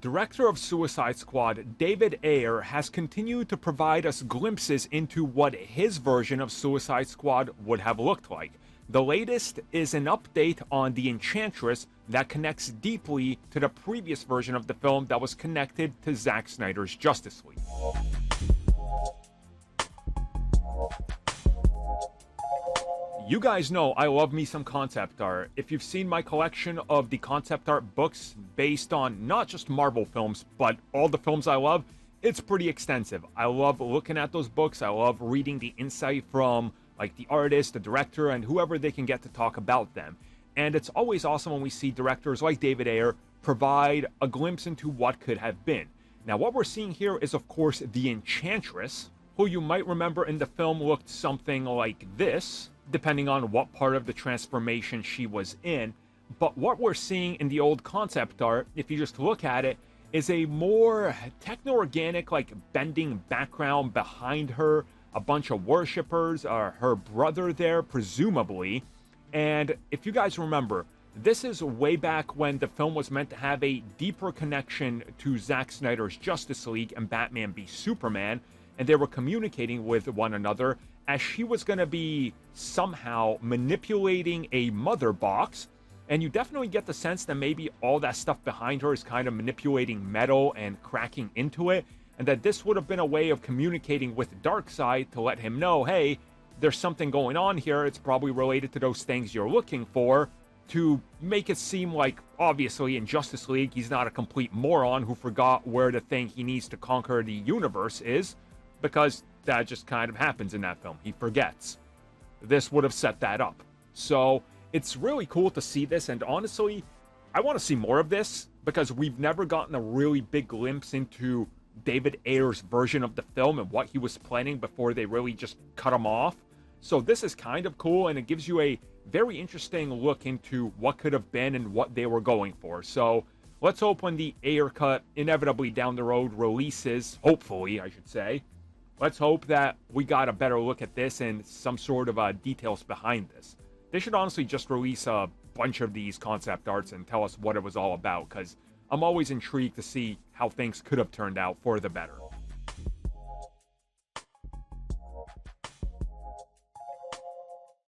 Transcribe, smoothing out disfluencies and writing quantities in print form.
Director of Suicide Squad, David Ayer, has continued to provide us glimpses into what his version of Suicide Squad would have looked like. The latest is an update on the Enchantress that connects deeply to the previous version of the film that was connected to Zack Snyder's Justice League. You guys know I love me some concept art. If you've seen my collection of the concept art books based on not just Marvel films, but all the films I love, it's pretty extensive. I love looking at those books. I love reading the insight from like the artist, the director, and whoever they can get to talk about them. And it's always awesome when we see directors like David Ayer provide a glimpse into what could have been. Now, what we're seeing here is, of course, the Enchantress, who you might remember in the film looked something like this, depending on what part of the transformation she was in. But what we're seeing in the old concept art, if you just look at it, is a more techno-organic, like bending background behind her, a bunch of worshippers, her brother there, presumably. And if you guys remember, this is way back when the film was meant to have a deeper connection to Zack Snyder's Justice League and Batman v Superman, and they were communicating with one another as she was going to be somehow manipulating a mother box. And you definitely get the sense that maybe all that stuff behind her is kind of manipulating metal and cracking into it, and that this would have been a way of communicating with Darkseid to let him know, hey, there's something going on here, it's probably related to those things you're looking for, to make it seem like, obviously, in Justice League, he's not a complete moron who forgot where the thing he needs to conquer the universe is, because that just kind of happens in that film. He forgets. This would have set that up. So it's really cool to see this, and honestly, I want to see more of this, because we've never gotten a really big glimpse into David Ayer's version of the film and what he was planning before they really just cut him off. So this is kind of cool, and it gives you a very interesting look into what could have been and what they were going for. So let's hope when the Ayer cut inevitably down the road releases, hopefully I should say, let's hope that we got a better look at this and some sort of details behind this. They should honestly just release a bunch of these concept arts and tell us what it was all about, because I'm always intrigued to see how things could have turned out for the better.